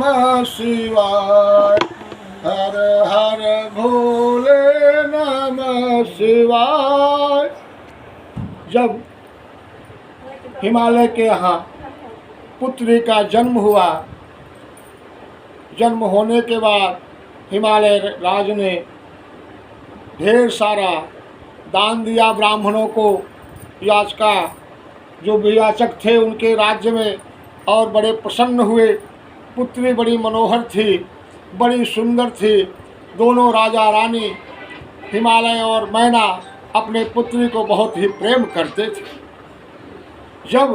नमः शिवाय, हर हर भोले नमः शिवाय। जब हिमालय के यहाँ पुत्री का जन्म हुआ, जन्म होने के बाद हिमालय राज ने ढेर सारा दान दिया ब्राह्मणों को। याचका जो भी याचक थे उनके राज्य में, और बड़े प्रसन्न हुए। पुत्री बड़ी मनोहर थी, बड़ी सुंदर थी। दोनों राजा रानी हिमालय और मैना अपने पुत्री को बहुत ही प्रेम करते थे। जब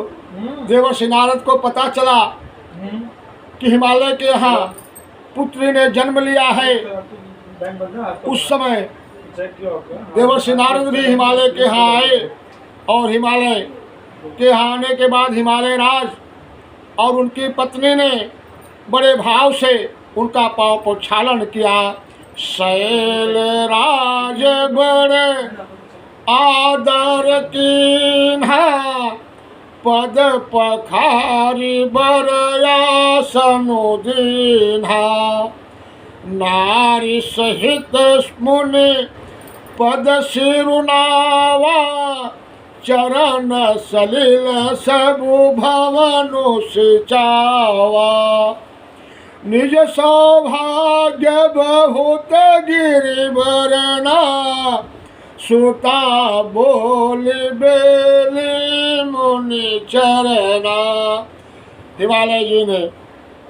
देवर्षि नारद को पता चला कि हिमालय के यहाँ पुत्री ने जन्म लिया है, उस समय देवर्षि नारद भी हिमालय के यहाँ आए। और हिमालय के यहाँ आने के बाद हिमालय राज और उनकी पत्नी ने बड़े भाव से उनका पाँव प्रक्षालन किया। शैल राज बड़े आदर कीन्हा, पद पखारी बरयासनु दीन्हा। नारी सहित मुनि पद सिरुनावा, चरण सलिल सबु भवनु सिचावा। निज सौभाग्य बहुत गिरिवरना, सुता बोल बेली मुनि चरना। हिमालय जी ने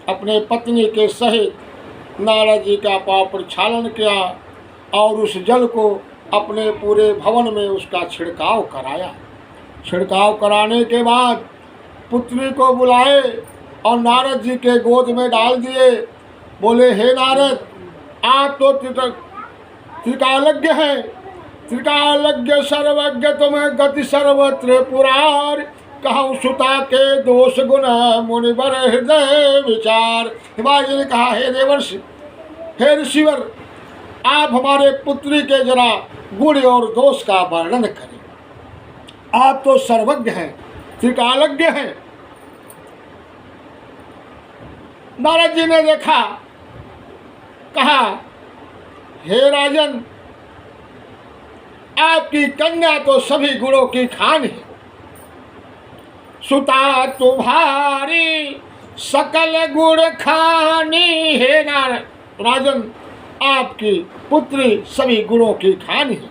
अपने पत्नी के सहित नारद जी का पाँव प्रक्षालन किया और उस जल को अपने पूरे भवन में उसका छिड़काव कराया। छिड़काव कराने के बाद पुत्री को बुलाए और नारद जी के गोद में डाल दिए। बोले, हे नारद, आप तो त्रिकालज्ञ हैं, त्रिकालज्ञ सर्वज्ञ, तुम्हें गति सर्वत्र पुरार। कहूँ सुता के दोष गुण, मुनिवर हृदय विचार। हिमालय जी ने कहा, हे देवर्षि, हे ऋषिवर, आप हमारे पुत्री के जरा गुण और दोष का वर्णन करें। आप तो सर्वज्ञ हैं, त्रिकालज्ञ हैं। नारद जी ने देखा, कहा, हे राजन, आपकी कन्या तो सभी गुणों की खान है। सुता तुम्हारी सकल गुण खानी। हे राजन, आपकी पुत्री सभी गुणों की खान है।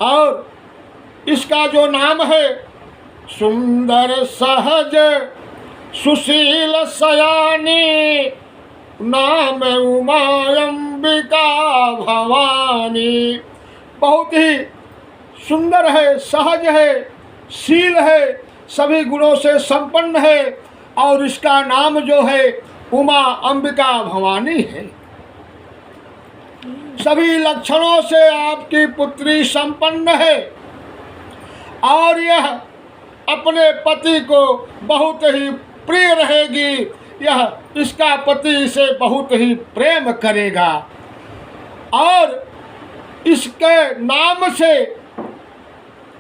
और इसका जो नाम है, सुंदर सहज सुशील सयानी, नाम उमा अंबिका भवानी। बहुत ही सुंदर है, सहज है, शील है, सभी गुणों से संपन्न है। और इसका नाम जो है उमा अंबिका भवानी है। सभी लक्षणों से आपकी पुत्री संपन्न है और यह अपने पति को बहुत ही प्रिय रहेगी। यह इसका पति इसे बहुत ही प्रेम करेगा और इसके नाम से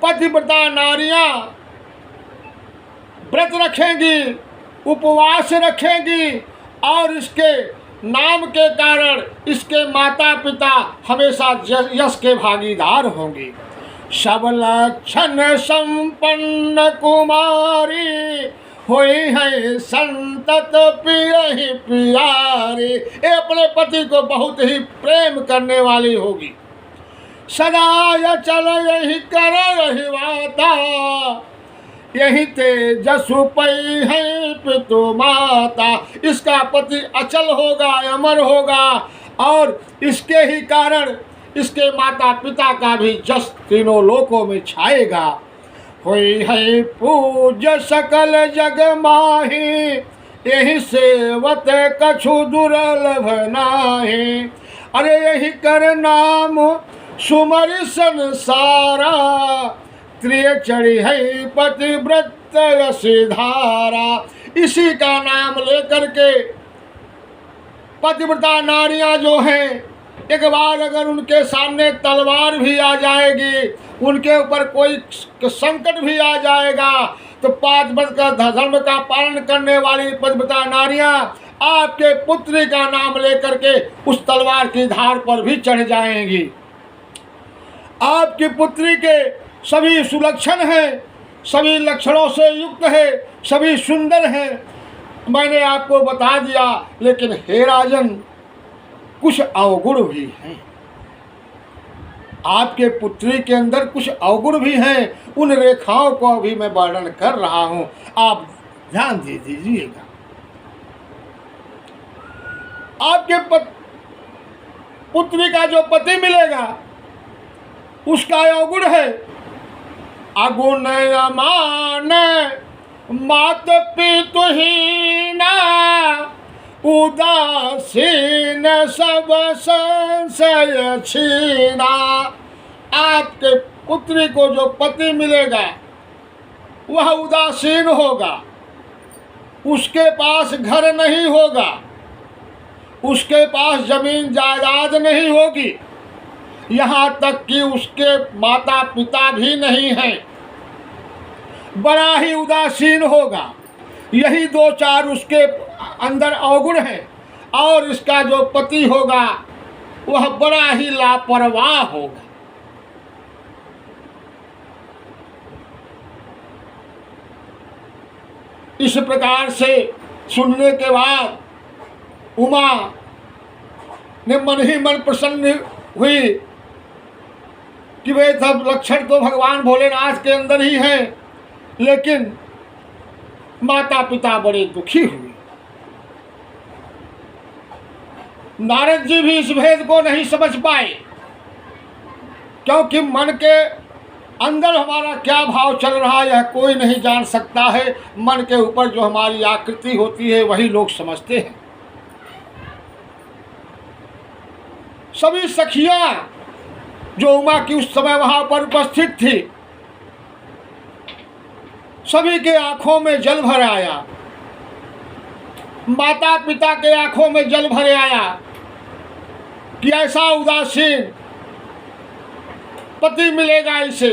पतिव्रता नारियां व्रत रखेंगी, उपवास रखेंगी और इसके नाम के कारण इसके माता पिता हमेशा यश के भागीदार होंगे। सब लक्षण संपन्न कुमारी, हुई है संतत प्रिय प्यारी। ये अपने पति को बहुत ही प्रेम करने वाली होगी। सदा चल यही कर यही वाता, यही तेजस्व पई है पितु माता। इसका पति अचल होगा, अमर होगा और इसके ही कारण इसके माता पिता का भी जस तीनों लोकों में छाएगा। हुई है पूज्य सकल जग माही, यही सेवत कछु दुर्लभ नाही। अरे यही कर नाम सुमर संसारा, त्रिय चढ़ी है पतिव्रत यशिधारा। इसी का नाम लेकर के पतिव्रता नारियां जो हैं, एक बार अगर उनके सामने तलवार भी आ जाएगी, उनके ऊपर कोई संकट भी आ जाएगा, तो 5 वर्ष का धर्म का पालन करने वाली पतिव्रता नारियां आपके पुत्री का नाम लेकर के उस तलवार की धार पर भी चढ़ जाएंगी। आपकी पुत्री के सभी सुलक्षण हैं, सभी लक्षणों से युक्त है, सभी सुंदर हैं, मैंने आपको बता दिया। लेकिन हे राजन, कुछ अवगुण भी हैं। आपके पुत्री के अंदर कुछ अवगुण भी हैं। उन रेखाओं को अभी मैं वर्णन कर रहा हूं, आप ध्यान दे दीजिएगा। आपके पुत्री का जो पति मिलेगा उसका अवगुण है अगुण मान मात पितुहीना उदासीन सब संशय छीना। आपके पुत्री को जो पति मिलेगा वह उदासीन होगा, उसके पास घर नहीं होगा, उसके पास जमीन जायदाद नहीं होगी, यहाँ तक कि उसके माता पिता भी नहीं हैं, बड़ा ही उदासीन होगा। यही 2-4 उसके अंदर अवगुण हैं। और इसका जो पति होगा वह बड़ा ही लापरवाह होगा। इस प्रकार से सुनने के बाद उमा ने मन ही मन प्रसन्न हुई कि वे सब लक्षण तो भगवान भोलेनाथ के अंदर ही हैं, लेकिन माता पिता बड़े दुखी हुए। नारद जी भी इस भेद को नहीं समझ पाए, क्योंकि मन के अंदर हमारा क्या भाव चल रहा है यह कोई नहीं जान सकता है। मन के ऊपर जो हमारी आकृति होती है वही लोग समझते हैं। सभी सखियां जो उमा की उस समय वहां पर उपस्थित थी, सभी के आंखों में जल भर आया, माता पिता के आंखों में जल भर आया कि ऐसा उदासीन पति मिलेगा इसे,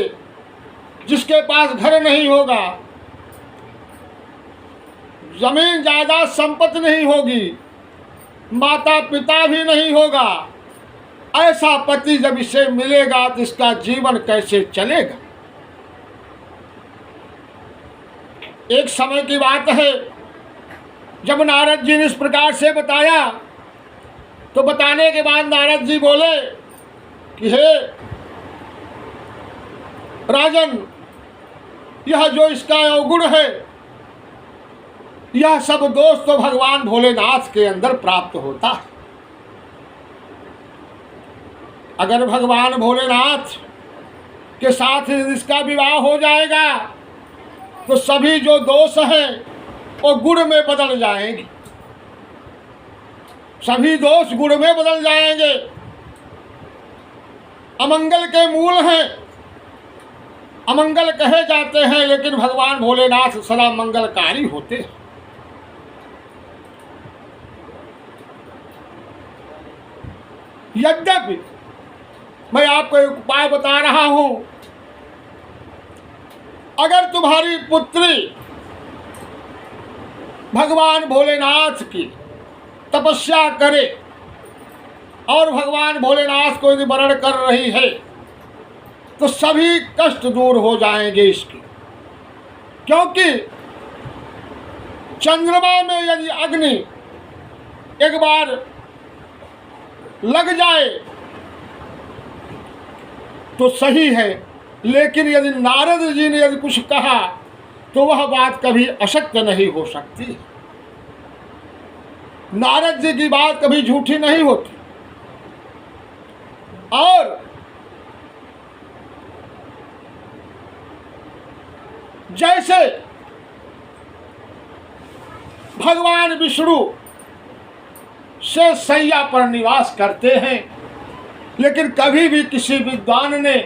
जिसके पास घर नहीं होगा, जमीन जायदाद संपत्ति नहीं होगी, माता पिता भी नहीं होगा। ऐसा पति जब इसे मिलेगा तो इसका जीवन कैसे चलेगा। एक समय की बात है, जब नारद जी ने इस प्रकार से बताया तो बताने के बाद नारद जी बोले कि हे राजन, यह जो इसका अवगुण है यह सब दोष तो भगवान भोलेनाथ के अंदर प्राप्त होता है। अगर भगवान भोलेनाथ के साथ इसका विवाह हो जाएगा तो सभी जो दोष हैं वो गुण में बदल जाएंगे, सभी दोष गुण में बदल जाएंगे। अमंगल के मूल हैं, अमंगल कहे जाते हैं, लेकिन भगवान भोलेनाथ सदा मंगलकारी होते हैं। यद्यपि मैं आपको एक उपाय बता रहा हूं, अगर तुम्हारी पुत्री भगवान भोलेनाथ की तपस्या करे और भगवान भोलेनाथ को यदि वरण कर रही है तो सभी कष्ट दूर हो जाएंगे इसके। क्योंकि चंद्रमा में यदि अग्नि एक बार लग जाए तो सही है, लेकिन यदि नारद जी ने यदि कुछ कहा तो वह बात कभी असत्य नहीं हो सकती। नारद जी की बात कभी झूठी नहीं होती। और जैसे भगवान विष्णु से सैया पर निवास करते हैं, लेकिन कभी भी किसी विद्वान ने,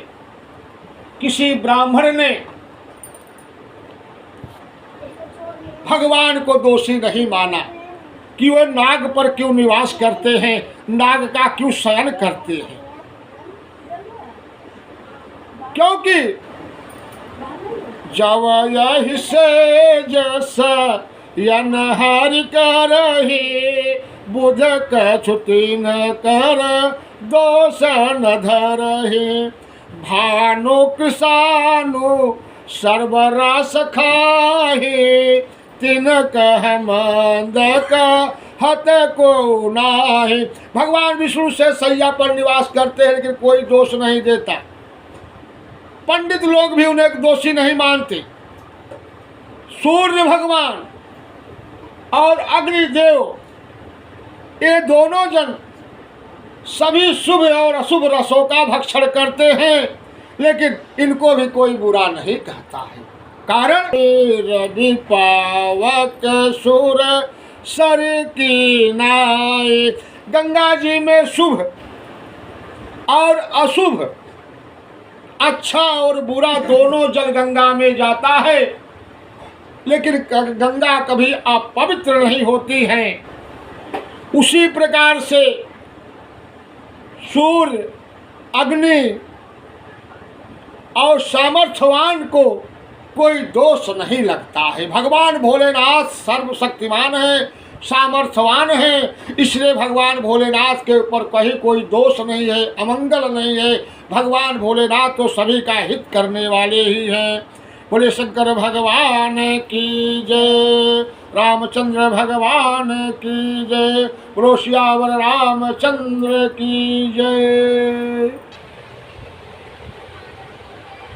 किसी ब्राह्मण ने भगवान को दोषी नहीं माना कि वे नाग पर क्यों निवास करते हैं, नाग का क्यों शयन करते हैं। क्योंकि जब यही से जस यन हरि करही बुध कछुति न कर दोष न धरही भानु कृषानु सर्वरस खाही तिन कह मंद हत को नाही। भगवान विष्णु से सैया पर निवास करते हैं लेकिन कोई दोष नहीं देता। पंडित लोग भी उन्हें दोषी नहीं मानते। सूर्य भगवान और अग्निदेव ये दोनों जन सभी शुभ और अशुभ रसों का भक्षण करते हैं लेकिन इनको भी कोई बुरा नहीं कहता है। कारण रवि पावक सुर सर की नाई। गंगा जी में शुभ और अशुभ, अच्छा और बुरा दोनों जल गंगा में जाता है लेकिन गंगा कभी अपवित्र नहीं होती है। उसी प्रकार से सूर्य, अग्नि और सामर्थ्यवान को कोई दोष नहीं लगता है। भगवान भोलेनाथ सर्वशक्तिमान है, सामर्थ्यवान है, इसलिए भगवान भोलेनाथ के ऊपर कहीं कोई दोष नहीं है, अमंगल नहीं है। भगवान भोलेनाथ तो सभी का हित करने वाले ही हैं। बोले शंकर भगवान की जय, रामचंद्र भगवान की जय, बोलो सियावर रामचंद्र की जय।